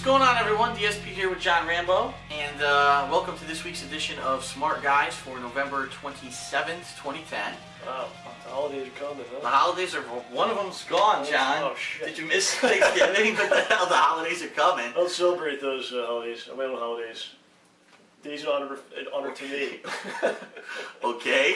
going on, everyone? DSP here with John Rambo, and welcome to this week's edition of Smart Guys for November 27th, 2010. Wow, the holidays are coming, huh? The holidays are, one of them's gone, John. Oh, shit. Did you miss Thanksgiving? What the hell, the holidays are coming. I don't celebrate those holidays. I my own holidays. Days in honor to me. Okay,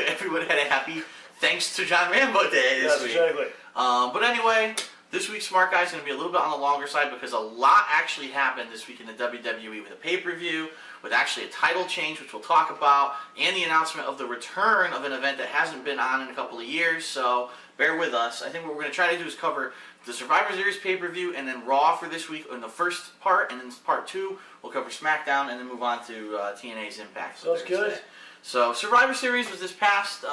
everyone had a happy thanks to John Rambo Day this week. Exactly. But anyway, this week's Smart Guy is going to be a little bit on the longer side because a lot actually happened this week in the WWE with a pay-per-view, with actually a title change, which we'll talk about, and the announcement of the return of an event that hasn't been on in a couple of years, so bear with us. I think what we're going to try to do is cover the Survivor Series pay-per-view and then Raw for this week in the first part, and then part two, we'll cover SmackDown and then move on to TNA's Impact. Sounds good. So Survivor Series was this past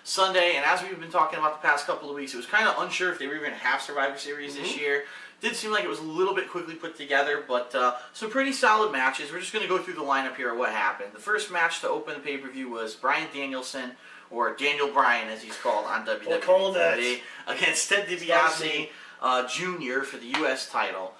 Sunday, and as we've been talking about the past couple of weeks, it was kind of unsure if they were going to have Survivor Series this year. Did seem like it was a little bit quickly put together, but some pretty solid matches. We're just going to go through the lineup here of what happened. The first match to open the pay-per-view was Bryan Danielson, or Daniel Bryan as he's called on WWE TV, against Ted DiBiase Jr. for the U.S. title.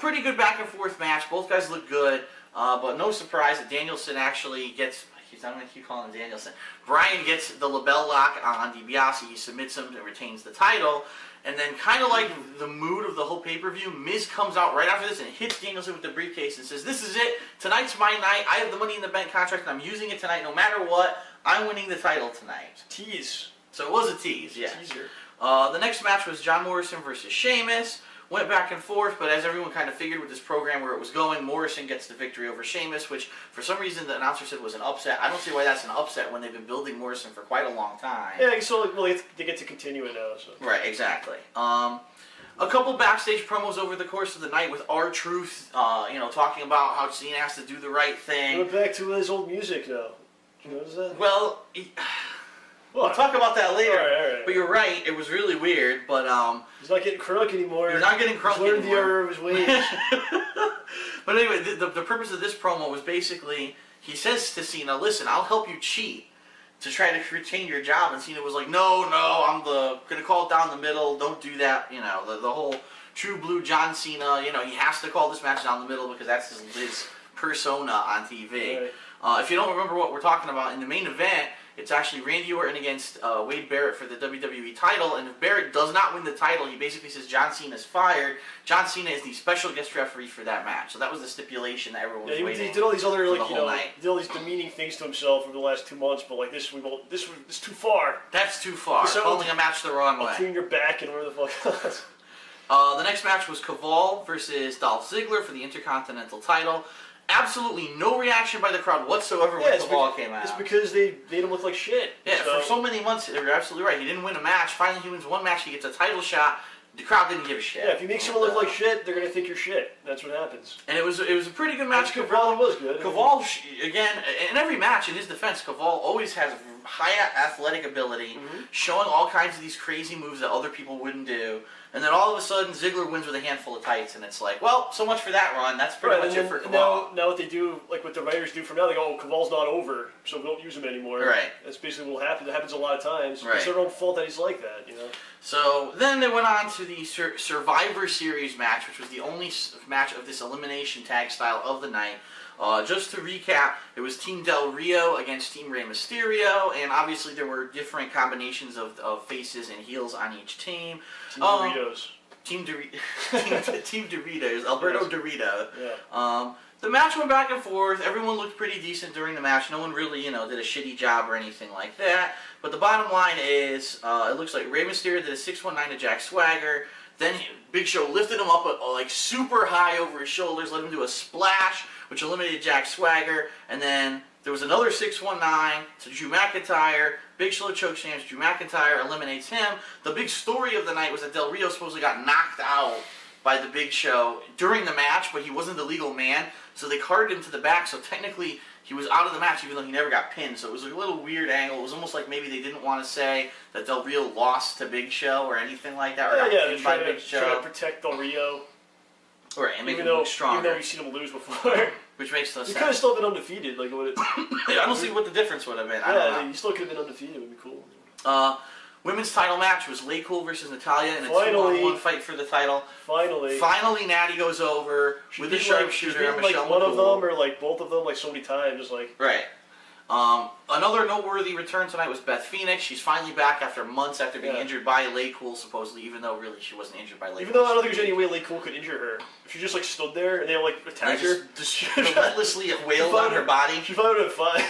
Pretty good back-and-forth match. Both guys look good, but no surprise that Danielson actually gets... I'm going to keep calling him Danielson. Bryan gets the label lock on DiBiase. He submits him and retains the title. And then, kind of like the mood of the whole pay-per-view, Miz comes out right after this and hits Danielson with the briefcase and says, "This is it. Tonight's my night. I have the Money in the Bank contract, and I'm using it tonight. No matter what, I'm winning the title tonight." Tease. So it was a tease, yeah. Teaser. The next match was John Morrison versus Sheamus. Went back and forth, but as everyone kind of figured with this program where it was going, Morrison gets the victory over Sheamus, which for some reason the announcer said was an upset. I don't see why that's an upset when they've been building Morrison for quite a long time. Yeah, so well, they get to continue it now. So. Right, exactly. A couple backstage promos over the course of the night with R-Truth, talking about how Cena has to do the right thing. We're back to his old music now. Did you notice that? Well... We'll talk about that later. All right. But you're right, it was really weird, but he's not getting crunk anymore. He's not getting crunk anymore. He's learned the error of his ways. But anyway, the purpose of this promo was basically, he says to Cena, "Listen, I'll help you cheat to try to retain your job." And Cena was like, no, I'm going to call it down the middle, don't do that. You know, the whole true blue John Cena, he has to call this match down the middle because that's his persona on TV. Right. If you don't remember what we're talking about, in the main event, it's actually Randy Orton against Wade Barrett for the WWE title, and if Barrett does not win the title, he basically says John Cena's fired. John Cena is the special guest referee for that match, so that was the stipulation that everyone was waiting. He did all these other, he did all these demeaning things to himself over the last 2 months, but like this is too far. That's too far. Calling a match the wrong way. I'll clean your back and whatever the fuck. The next match was Caval versus Dolph Ziggler for the Intercontinental title. Absolutely no reaction by the crowd whatsoever when Caval came out. It's because they made him look like shit. Yeah, for so many months, you're absolutely right. He didn't win a match. Finally, he wins one match. He gets a title shot. The crowd didn't give a shit. Yeah, if you make someone look like shit, they're gonna think you're shit. That's what happens. And it was a pretty good match. Caval was good. Caval, again, in every match, in his defense, Caval always has high athletic ability, showing all kinds of these crazy moves that other people wouldn't do. And then all of a sudden, Ziggler wins with a handful of tights, and it's like, well, so much for that run. That's pretty much it for Caval. Now what they do, like what the writers do from now, they go, "Oh, Caval's not over, so we don't use him anymore." Right. That's basically what will happen. That happens a lot of times. Right. It's their own fault that he's like that, So then they went on to the Survivor Series match, which was the only match of this elimination tag style of the night. Just to recap, it was Team Del Rio against Team Rey Mysterio, and obviously there were different combinations of faces and heels on each team. Team Doritos. Team Doritos, Alberto Dorito. Yeah. The match went back and forth. Everyone looked pretty decent during the match. No one really, did a shitty job or anything like that. But the bottom line is, it looks like Rey Mysterio did a 619 to Jack Swagger. Then Big Show lifted him up like super high over his shoulders, let him do a splash, which eliminated Jack Swagger. And then there was another 619 to Drew McIntyre. Big Show chokeslam's Drew McIntyre, eliminates him. The big story of the night was that Del Rio supposedly got knocked out by the Big Show during the match, but he wasn't the legal man, so they carted him to the back, so technically he was out of the match even though he never got pinned, so it was a little weird angle. It was almost like maybe they didn't want to say that Del Rio lost to Big Show or anything like that, or got pinned by Big Show. Trying to protect Del Rio. Right, and make him look stronger. Even though we've seen him lose before. Which makes no sense. He could have still been undefeated. I don't see what the difference would have been. I don't know. He still could have been undefeated. It would be cool. Women's title match was Laycool versus Natalya in a Finally. 2-on-1 fight for the title. Finally, Natty goes over with a sharpshooter. She's beaten like one of them or like both of them like so many times. Just like right. Another noteworthy return tonight was Beth Phoenix. She's finally back after months after being injured by Laycool, supposedly, even though really she wasn't injured by Laycool. Even though I don't think there's any way Laycool could injure her. If she just like stood there and they like attacked her, just relentlessly wailed on her body. She probably would have fine.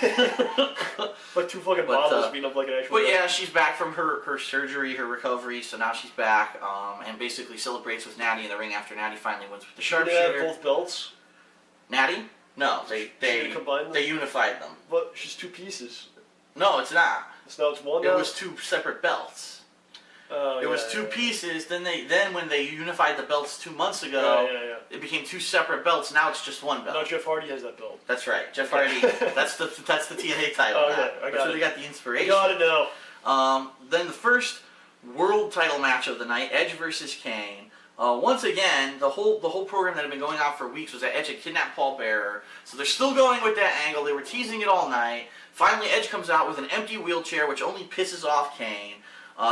Like two fucking bottles beating up like an actual. But yeah, she's back from her surgery, her recovery, so now she's back and basically celebrates with Natty in the ring after Natty finally wins with the sharpshooter. They have both belts? Natty? No, they unified them. But she's two pieces. No, it's not. So it's one. It was two separate belts. It was two pieces. Then when they unified the belts 2 months ago, it became two separate belts. Now it's just one belt. No, Jeff Hardy has that belt. That's right, Jeff Hardy. that's the TNA title. Oh now. yeah, I got That's where it. they got the inspiration. I got it now. Then the first world title match of the night, Edge versus Kane. Once again, the whole program that had been going on for weeks was that Edge had kidnapped Paul Bearer. So they're still going with that angle. They were teasing it all night. Finally, Edge comes out with an empty wheelchair, which only pisses off Kane.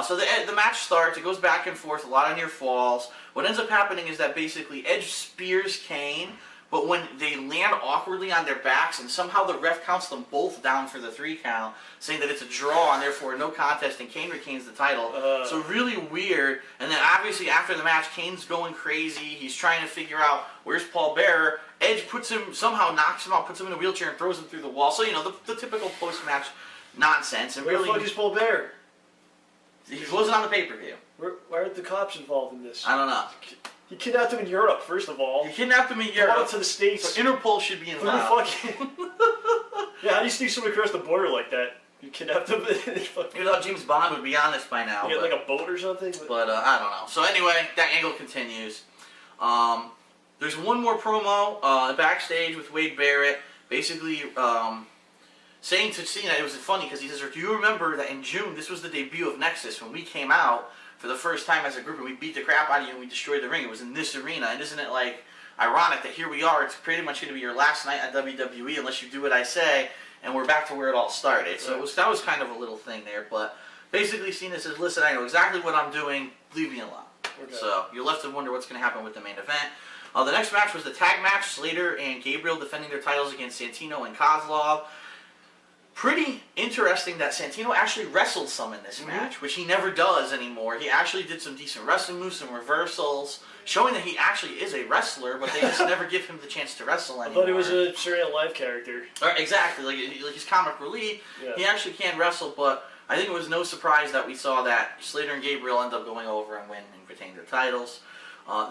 So the match starts. It goes back and forth, a lot of near falls. What ends up happening is that basically Edge spears Kane, but when they land awkwardly on their backs, and somehow the ref counts them both down for the 3 count, saying that it's a draw and therefore no contest, and Kane retains the title. So really weird. And then obviously after the match, Kane's going crazy. He's trying to figure out where's Paul Bearer. Edge somehow knocks him out, puts him in a wheelchair, and throws him through the wall. So the typical post-match nonsense. And Where really, the fuck is Paul Bearer? he wasn't on the pay-per-view. Why aren't the cops involved in this? I don't know. He kidnapped him in Europe, first of all. He kidnapped him in Brought Europe. him to the States. So Interpol should be involved. Yeah, how do you sneak someone across the border like that? You kidnapped him? You thought James Bond would be on this by now. You get like a boat or something? But I don't know. So anyway, that angle continues. There's one more promo backstage with Wade Barrett, basically saying to Cena, it was funny because he says, do you remember that in June, this was the debut of Nexus, when we came out for the first time as a group and we beat the crap out of you and we destroyed the ring. It was in this arena. And isn't it like ironic that here we are, it's pretty much going to be your last night at WWE unless you do what I say, and we're back to where it all started. So that was kind of a little thing there. But basically Cena says, listen, I know exactly what I'm doing. Leave me alone. Okay. So you're left to wonder what's going to happen with the main event. The next match was the tag match, Slater and Gabriel defending their titles against Santino and Kozlov. Pretty interesting that Santino actually wrestled some in this match, which he never does anymore. He actually did some decent wrestling moves, some reversals, showing that he actually is a wrestler, but they just never give him the chance to wrestle anymore. I thought he was a Saturday Night Live character. Exactly, like he's comic relief. Yeah. He actually can wrestle, but I think it was no surprise that we saw that Slater and Gabriel end up going over and win and retain their titles.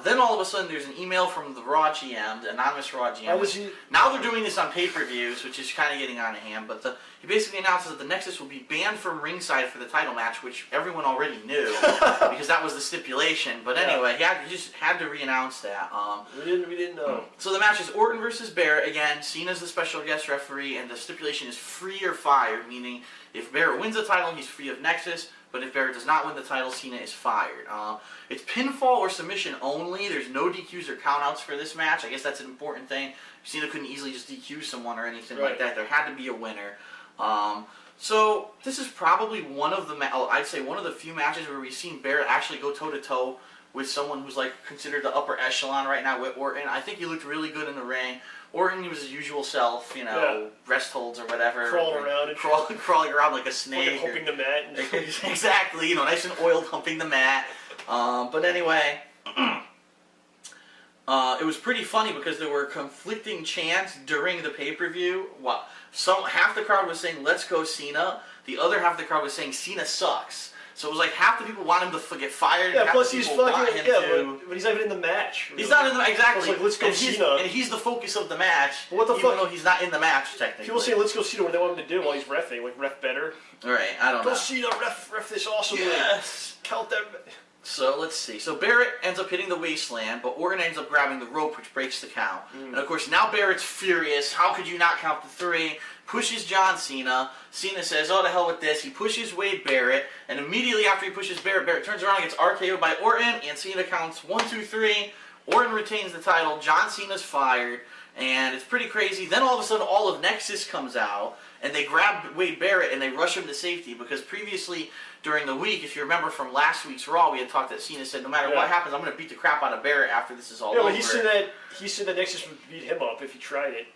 Then all of a sudden there's an email from the Raw GM, the anonymous Raw GM. Now they're doing this on pay-per-views, which is kind of getting out of hand, but he basically announces that the Nexus will be banned from ringside for the title match, which everyone already knew, because that was the stipulation. But anyway, he just had to re-announce that. We didn't know. So the match is Orton versus Barrett. Again, Cena's the special guest referee, and the stipulation is free or fired, meaning if Barrett wins the title, he's free of Nexus. But if Barrett does not win the title, Cena is fired. It's pinfall or submission only. There's no DQs or countouts for this match. I guess that's an important thing. Cena couldn't easily just DQ someone or anything like that. There had to be a winner. So this is probably one of the I'd say one of the few matches where we've seen Barrett actually go toe-to-toe with someone who's like considered the upper echelon right now with Orton. I think he looked really good in the ring. Orton, he was his usual self, rest holds or whatever. Crawling around like a snake. Humping the mat. Exactly, nice and oiled, humping the mat. But anyway, it was pretty funny because there were conflicting chants during the pay-per-view. Half the crowd was saying, let's go Cena. The other half of the crowd was saying, Cena sucks. So it was like half the people want him to get fired. Yeah, and plus half he's the fucking. but he's not even in the match. Really. He's not in the exactly. Like, let's go Cena. And he's the focus of the match. But what the even fuck? though he's not in the match technically. People say let's go Cena when they want him to do while he's reffing, like ref better. All right, I don't know. Go Cena, ref this awesomely. Yes. Count them. So let's see. So Barrett ends up hitting the wasteland, but Orton ends up grabbing the rope, which breaks the count. And of course, now Barrett's furious. How could you not count the 3? Pushes John Cena. Cena says, oh, to hell with this. He pushes Wade Barrett, and immediately after he pushes Barrett, Barrett turns around and gets RKO'd by Orton, and Cena counts 1, 2, 3. Orton retains the title. John Cena's fired, and it's pretty crazy. Then all of a sudden, all of Nexus comes out, and they grab Wade Barrett and they rush him to safety because previously during the week, if you remember from last week's Raw, we had talked that Cena said, no matter what happens, I'm going to beat the crap out of Barrett after this is all over. Yeah, but he said that Nexus would beat him up if he tried it.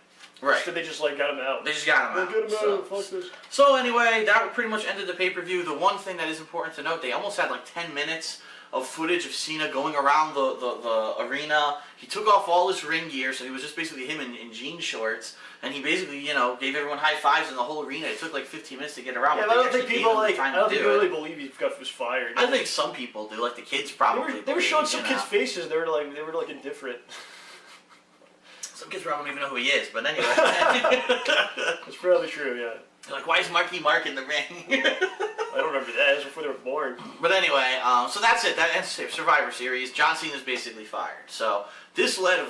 Right. So they just got him out. They just got him out. Get him out. Fuck this. So anyway, that pretty much ended the pay-per-view. The one thing that is important to note, they almost had like 10 minutes of footage of Cena going around the arena. He took off all his ring gear, so he was just basically him in jean shorts, and he basically, gave everyone high fives in the whole arena. It took like 15 minutes to get around. Yeah, but I don't think people really believe he was fired. I think some people do, like the kids probably. They were showing some kids' faces. They were like indifferent. Some kids probably don't even know who he is, but anyway. That's probably true, yeah. They're like, why is Marky Mark in the ring? I don't remember that. It was before they were born. But anyway, so that's it. That ends Survivor Series. John Cena's basically fired. So this led a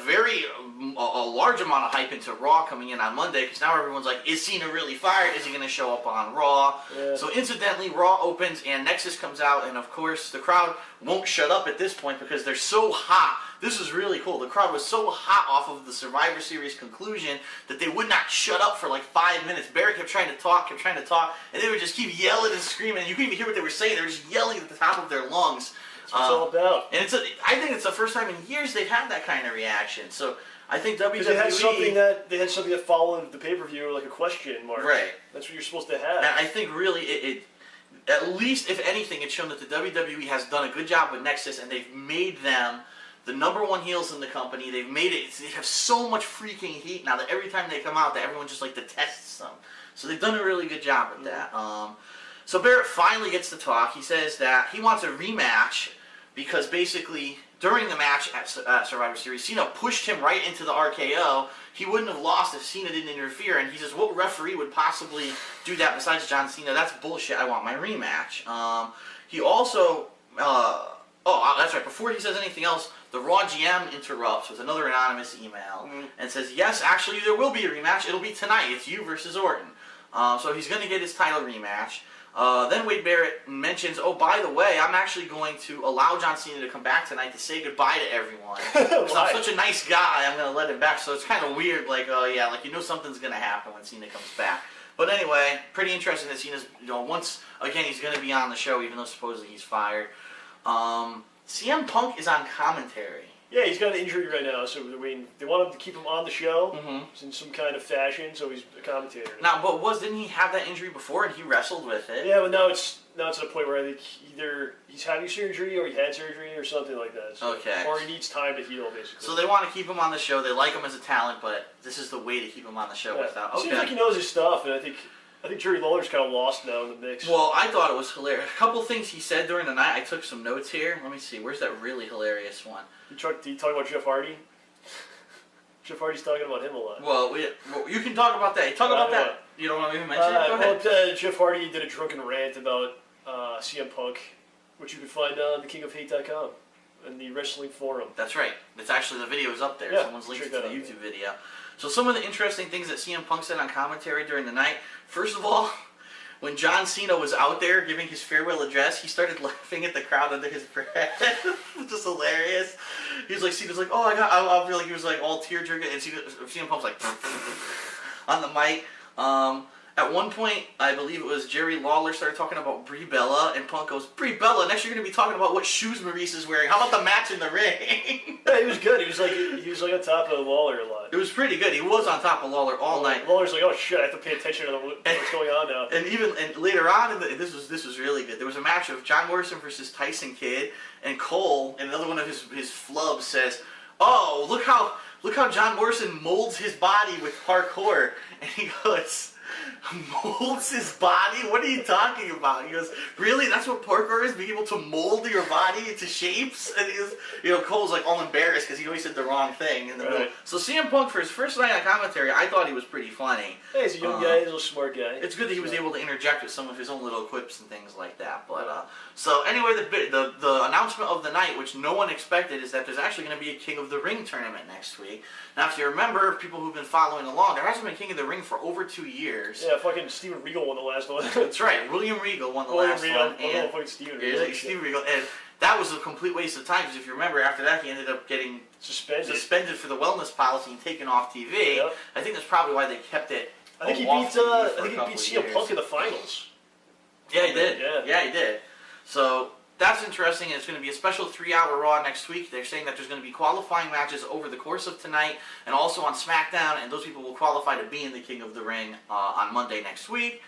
large amount of hype into Raw coming in on Monday because now everyone's like, is Cena really fired? Is he going to show up on Raw? Yeah. So incidentally, Raw opens and Nexus comes out, and of course the crowd won't shut up at this point because they're so hot. This is really cool. The crowd was so hot off of the Survivor Series conclusion that they would not shut up for like 5 minutes. Barrett kept trying to talk, and they would just keep yelling and screaming, and you couldn't even hear what they were saying. They were just yelling at the top of their lungs. That's what it's all about. And I think it's the first time in years they've had that kind of reaction. So I think WWE... Because they had something that followed the pay-per-view, like a question mark. Right. That's what you're supposed to have. And I think really it at least, if anything, it's shown that the WWE has done a good job with Nexus, and they've made them the #1 heels in the company. They've made it. They have so much freaking heat now that every time they come out, that everyone just like detests them. So they've done a really good job with that. So Barrett finally gets to talk. He says that he wants a rematch because basically during the match at Survivor Series, Cena pushed him right into the RKO. He wouldn't have lost if Cena didn't interfere. And he says, what referee would possibly do that besides John Cena? That's bullshit. I want my rematch. He also... that's right. Before he says anything else, the Raw GM interrupts with another anonymous email and says, yes, actually, there will be a rematch. It'll be tonight. It's you versus Orton. So he's going to get his title rematch. Then Wade Barrett mentions, oh, by the way, I'm actually going to allow John Cena to come back tonight to say goodbye to everyone. Because I'm such a nice guy, I'm going to let him back. So it's kind of weird, like, oh, yeah, like, something's going to happen when Cena comes back. But anyway, pretty interesting that Cena's, once again, he's going to be on the show, even though supposedly he's fired. CM Punk is on commentary. Yeah, he's got an injury right now, so they want him to keep him on the show in some kind of fashion, so he's a commentator. Now, but didn't he have that injury before and he wrestled with it? Yeah, but now it's at a point where I think either he's having surgery or he had surgery or something like that. So, okay. Or he needs time to heal, basically. So they want to keep him on the show. They like him as a talent, but this is the way to keep him on the show without... Okay. It seems like he knows his stuff, and I think Jerry Lawler's kind of lost now in the mix. Well, I thought it was hilarious. A couple things he said during the night. I took some notes here. Let me see. Where's that really hilarious one? Did he talk about Jeff Hardy? Jeff Hardy's talking about him a lot. Well, you can talk about that. Talk about that. You don't want me to mention it? Go ahead. Well, Jeff Hardy did a drunken rant about CM Punk, which you can find on thekingofhate.com and the wrestling forum. That's right. It's actually, the video is up there. Yeah, someone's linked it to the YouTube video. So some of the interesting things that CM Punk said on commentary during the night. First of all, when John Cena was out there giving his farewell address, he started laughing at the crowd under his breath. Which is hilarious. He was like, Cena's like, oh, I feel like he was like all tear jerking, and CM Punk's like on the mic. At one point, I believe it was Jerry Lawler started talking about Brie Bella, and Punk goes, Brie Bella, next you're going to be talking about what shoes Maurice is wearing. How about the match in the ring? Yeah, he was good. He was like on top of Lawler a lot. It was pretty good. He was on top of Lawler all night. Lawler's like, oh shit, I have to pay attention to what's going on now. And later on, this was really good. There was a match of John Morrison versus Tyson Kidd, and Cole, and another one of his flubs says, oh, look how John Morrison molds his body with parkour. And he goes, molds his body? What are you talking about? He goes, really? That's what parkour is? Being able to mold your body into shapes? And he goes, Cole's like all embarrassed because he always said the wrong thing in the middle. So CM Punk, for his first night on commentary, I thought he was pretty funny. Hey, he's a young guy, he's a smart guy. It's good that he was able to interject with some of his own little quips and things like that. But so anyway, the announcement of the night, which no one expected, is that there's actually going to be a King of the Ring tournament next week. Now, if you remember, people who've been following along, there hasn't been King of the Ring for over 2 years. Yeah, fucking Steven Regal won the last one. That's right. William Regal won the last one. And fucking Steven Regal. Steven Regal. And that was a complete waste of time, because if you remember, after that, he ended up getting suspended for the wellness policy and taken off TV. Yep. I think that's probably why they kept it I think he off beat. TV I for a think he couple beat of CM years. Punk in the finals. Yeah, he did. Yeah. He did. So that's interesting. It's going to be a special 3-hour Raw next week. They're saying that there's going to be qualifying matches over the course of tonight and also on SmackDown, and those people will qualify to be in the King of the Ring on Monday next week.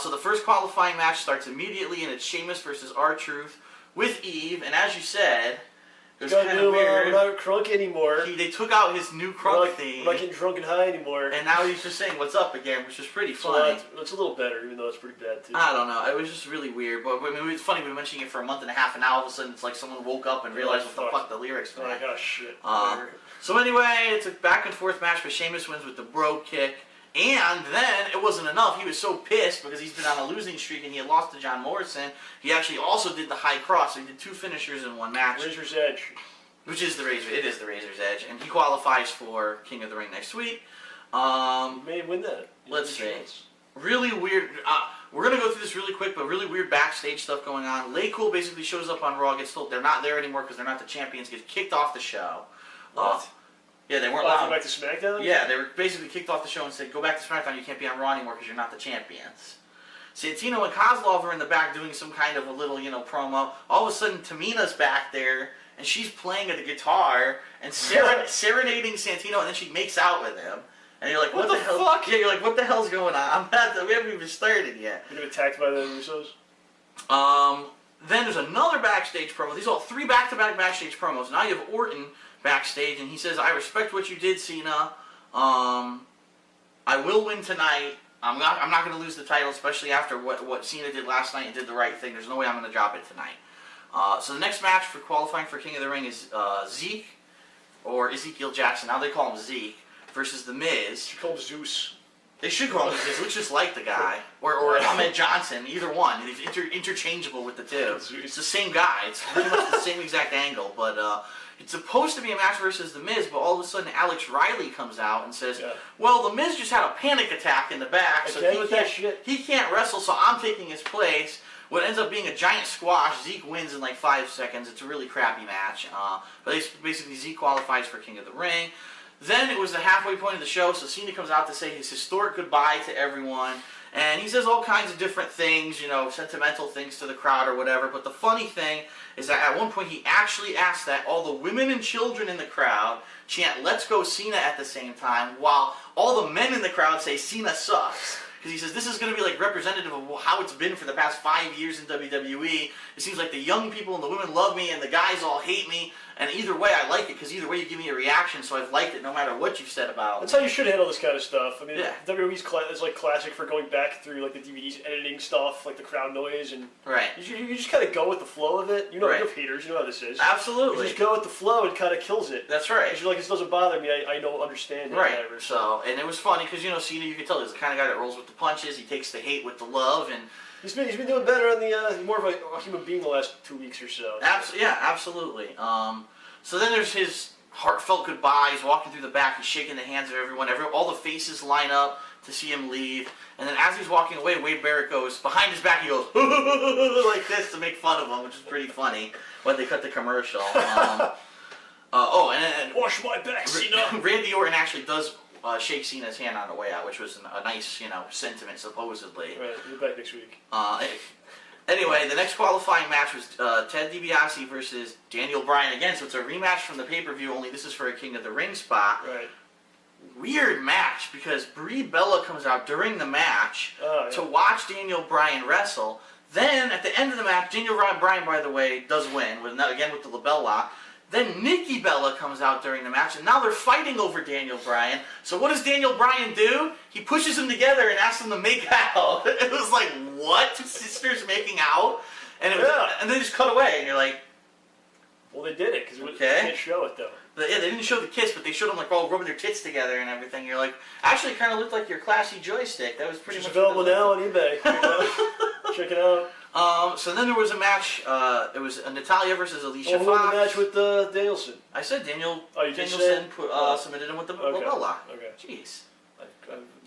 So the first qualifying match starts immediately, and it's Sheamus versus R-Truth with Eve, and as you said, it was kind of weird. We're not crunk anymore. They took out his new crunk theme. We're not getting drunk and high anymore. And now he's just saying what's up again, which is pretty So funny. it's a little better, even though it's pretty bad too. I don't know. It was just really weird. But I mean, it's funny. We've been mentioning it for a month and a half, and now all of a sudden it's like someone woke up and realized what the fuck the lyrics Oh meant. my gosh, shit. So anyway, it's a back and forth match, but Sheamus wins with the bro kick. And then it wasn't enough. He was so pissed because he's been on a losing streak and he had lost to John Morrison. He actually also did the high cross. So he did 2 finishers in one match. Razor's Edge. Which is the Razor. It is the Razor's Edge, and he qualifies for King of the Ring next week. You may win that. Let's see. Really weird. We're gonna go through this really quick, but really weird backstage stuff going on. Lay Cool basically shows up on Raw, gets told they're not there anymore because they're not the champions. Gets kicked off the show. What? Yeah, they weren't Go allowed. back to SmackDown? Yeah, they were basically kicked off the show and said, "Go back to SmackDown. You can't be on Raw anymore because you're not the champions." Santino and Kozlov are in the back doing some kind of a little, promo. All of a sudden, Tamina's back there, and she's playing the guitar and serenading Santino, and then she makes out with him. And you're like, what the hell? Fuck? Yeah, you're like, what the hell's going on? We haven't even started yet. Been attacked by the Usos? Then there's another backstage promo. These are all 3 back-to-back backstage promos. Now you have Orton backstage, and he says, "I respect what you did, Cena. I will win tonight. I'm not going to lose the title, especially after what Cena did last night and did the right thing. There's no way I'm going to drop it tonight." So the next match for qualifying for King of the Ring is Zeke, or Ezekiel Jackson. Now they call him Zeke, versus The Miz. She called him Zeus. They should call him Zeus. It looks just like the guy. Or Ahmed Johnson. Either one. He's interchangeable with the two. It's the same guy. It's pretty much the same exact angle. But it's supposed to be a match versus The Miz, but all of a sudden Alex Riley comes out and says, well, The Miz just had a panic attack in the back, so he can't wrestle, so I'm taking his place. What ends up being a giant squash. Zeke wins in like 5 seconds. It's a really crappy match. But basically Zeke qualifies for King of the Ring. Then it was the halfway point of the show, so Cena comes out to say his historic goodbye to everyone. And he says all kinds of different things, sentimental things to the crowd or whatever. But the funny thing is that at one point he actually asked that all the women and children in the crowd chant, "Let's go Cena" at the same time, while all the men in the crowd say, "Cena sucks." Because he says this is going to be like representative of how it's been for the past 5 years in WWE. It seems like the young people and the women love me and the guys all hate me. And either way, I like it because either way you give me a reaction, so I've liked it no matter what you've said about it. That's how you should handle this kind of stuff. I mean, Yeah. WWE's is like classic for going back through like the DVDs, editing stuff, like the crowd noise, and Right. you just kind of go with the flow of it. You know, Right. you have haters, you know how this is. Absolutely. You just go with the flow and kind of kills it. That's right. Because you're like, this doesn't bother me, I don't understand it. Right. Whatever. So, and it was funny because, Cena, you can tell he's the kind of guy that rolls with the punches. He takes the hate with the love, and He's been doing better on the more of a human being the last 2 weeks or so. absolutely. So then there's his heartfelt goodbye. He's walking through the back. He's shaking the hands of everyone. All the faces line up to see him leave. And then as he's walking away, Wade Barrett goes, behind his back, he goes, like this to make fun of him, which is pretty funny when they cut the commercial. And Wash my back, Cena! Randy Orton actually does shake Cena's hand on the way out, which was a nice, sentiment, supposedly. Right, we'll be back next week. Anyway, the next qualifying match was Ted DiBiase versus Daniel Bryan again, so it's a rematch from the pay-per-view, only this is for a King of the Ring spot. Right. Weird match, because Brie Bella comes out during the match to watch Daniel Bryan wrestle. Then, at the end of the match, Daniel Bryan, by the way, does win, with the LaBelle lock. Then Nikki Bella comes out during the match, and now they're fighting over Daniel Bryan. So what does Daniel Bryan do? He pushes them together and asks them to make out. It was like, what? Two sisters making out? And and they just cut away, and you're like... Well, they did it, because they can't show it, though. They didn't show the kiss, but they showed them like all rubbing their tits together and everything. You're like, actually, it kind of looked like your classy joystick. That was pretty much available now on eBay. Check it out. So then there was a match. It was Natalya versus Alicia Fox. Who won the match with Danielson? I said Danielson submitted him with the LaBelle lock. Okay. Jeez.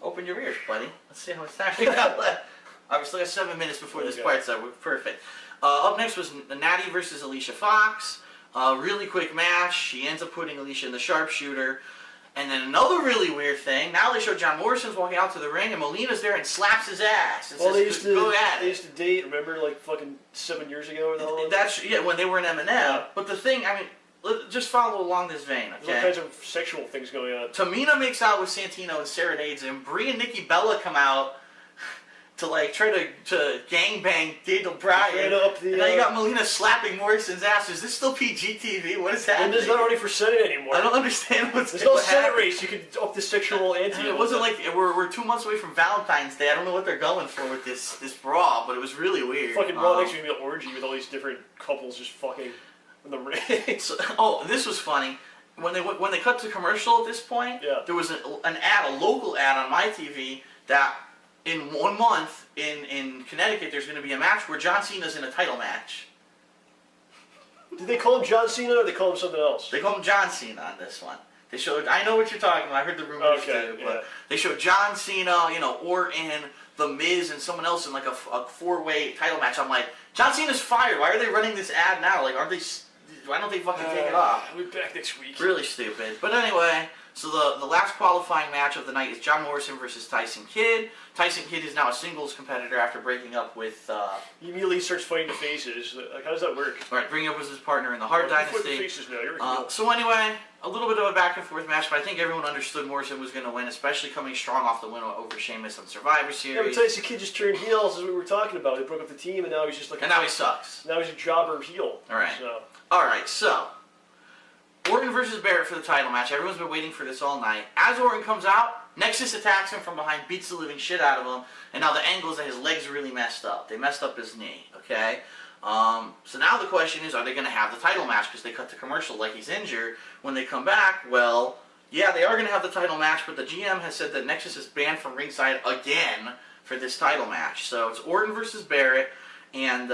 Open your ears, buddy. Let's see how much time we got left. We still got 7 minutes before this part's up. We're perfect. Up next was Natty versus Alicia Fox. Really quick match. She ends up putting Alicia in the sharpshooter. And then another really weird thing, now they show John Morrison's walking out to the ring, and Molina's there and slaps his ass. And well, says, go at they it. used to date, remember, like fucking 7 years ago or the hell? That's, yeah, when they were in Eminem. Yeah. But the thing, I mean, just follow along this vein, okay? There's all kinds of sexual things going on. Tamina makes out with Santino and serenades him. Brie and Nikki Bella come out to like try to gangbang Daniel Bryan. And now you got Melina slapping Morrison's ass. Is this still PG TV? What is happening? And there's not already for Senate anymore. I don't understand what's There's no what Senate happened. race. You could up the sexual ante. It wasn't like we're 2 months away from Valentine's Day. I don't know what they're going for with this brawl, but it was really weird. Fucking Raw next week will be an orgy with all these different couples just fucking in the ring. So, this was funny. When they cut to commercial at this point, there was an ad, a local ad on my TV that in 1 month in Connecticut there's going to be a match where John Cena's in a title match. Did they call him John Cena or did they call him something else? They call him John Cena on this one. They showed, I know what you're talking about, I heard the rumors too, but they showed John Cena, Orton, The Miz, and someone else in like a 4-way title match. I'm like, John Cena's fired. Why are they running this ad now? Like, why don't they fucking take it off? We'll be back next week. Really stupid. But anyway, so the last qualifying match of the night is John Morrison versus Tyson Kidd. Tyson Kidd is now a singles competitor after breaking up with... He immediately starts fighting the faces. Like, how does that work? Right, breaking up with his partner in the Hart Dynasty. The faces now. You're a heel. So anyway, a little bit of a back and forth match, but I think everyone understood Morrison was going to win, especially coming strong off the win over Sheamus on Survivor Series. Yeah, but Tyson Kidd just turned heel, as we were talking about. They broke up the team, and now he's just like... And now he sucks. Now he's a jobber heel. Alright. Alright, so... Orton versus Barrett for the title match. Everyone's been waiting for this all night. As Orton comes out, Nexus attacks him from behind, beats the living shit out of him, and now the angle is that his legs are really messed up. They messed up his knee, okay? So now the question is, are they going to have the title match because they cut the commercial like he's injured? When they come back, well, yeah, they are going to have the title match, but the GM has said that Nexus is banned from ringside again for this title match. So it's Orton versus Barrett, and...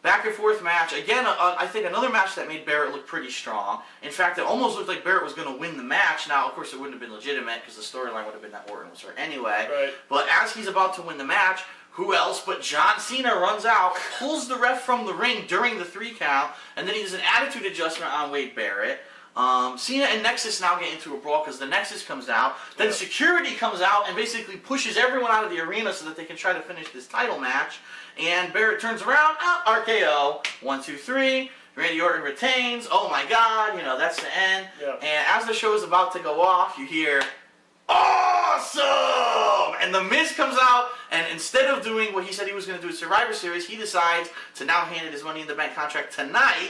back and forth match. Again, I think another match that made Barrett look pretty strong. In fact, it almost looked like Barrett was going to win the match. Now, of course, it wouldn't have been legitimate because the storyline would have been that Orton was hurt anyway. Right. But as he's about to win the match, who else but John Cena runs out, pulls the ref from the ring during the 3 count, and then he does an attitude adjustment on Wade Barrett. Cena and Nexus now get into a brawl because the Nexus comes out. Then security comes out and basically pushes everyone out of the arena so that they can try to finish this title match. And Barrett turns around, RKO, 1, 2, 3. Randy Orton retains. Oh my God, that's the end. Yeah. And as the show is about to go off, you hear, awesome! And The Miz comes out, and instead of doing what he said he was going to do at Survivor Series, he decides to now hand in his Money in the Bank contract tonight.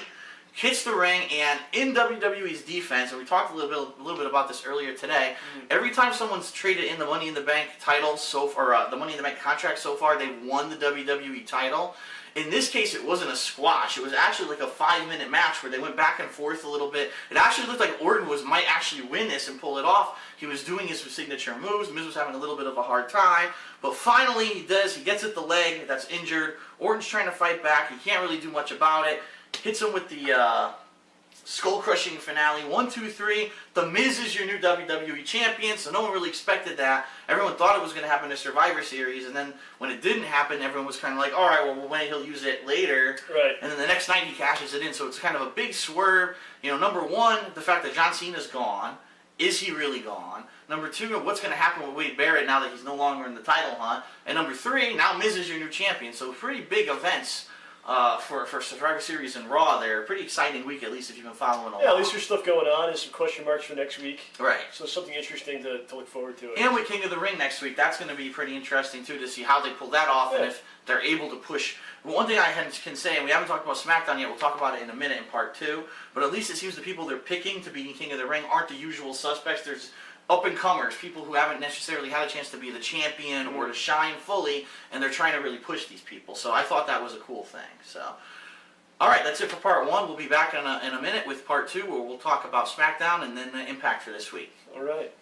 Hits the ring, and in WWE's defense, and we talked a little bit about this earlier today. Every time someone's traded in the Money in the Bank title the Money in the Bank contract so far, they've won the WWE title. In this case, it wasn't a squash. It was actually like a 5-minute match where they went back and forth a little bit. It actually looked like Orton might actually win this and pull it off. He was doing his signature moves. Miz was having a little bit of a hard time, but finally he does. He gets at the leg that's injured. Orton's trying to fight back. He can't really do much about it. Hits him with the skull-crushing finale. 1, 2, 3. The Miz is your new WWE champion, so no one really expected that. Everyone thought it was going to happen in Survivor Series, and then when it didn't happen, everyone was kind of like, all right, well, when he'll use it later. Right. And then the next night he cashes it in, so it's kind of a big swerve. Number one, the fact that John Cena's gone. Is he really gone? Number 2, what's going to happen with Wade Barrett now that he's no longer in the title hunt? And number 3, now Miz is your new champion, so pretty big events. For Survivor Series and Raw there. Pretty exciting week, at least if you've been following along. Yeah, at least there's stuff going on and some question marks for next week. Right. So something interesting to look forward to. And with King of the Ring next week, that's going to be pretty interesting too to see how they pull that off and if they're able to push. One thing I can say, and we haven't talked about SmackDown yet, we'll talk about it in a minute in part 2, but at least it seems the people they're picking to be King of the Ring aren't the usual suspects. There's up-and-comers, people who haven't necessarily had a chance to be the champion or to shine fully, and they're trying to really push these people. So I thought that was a cool thing. So. Alright, that's it for part 1. We'll be back in a minute with part 2 where we'll talk about SmackDown and then Impact for this week. Alright.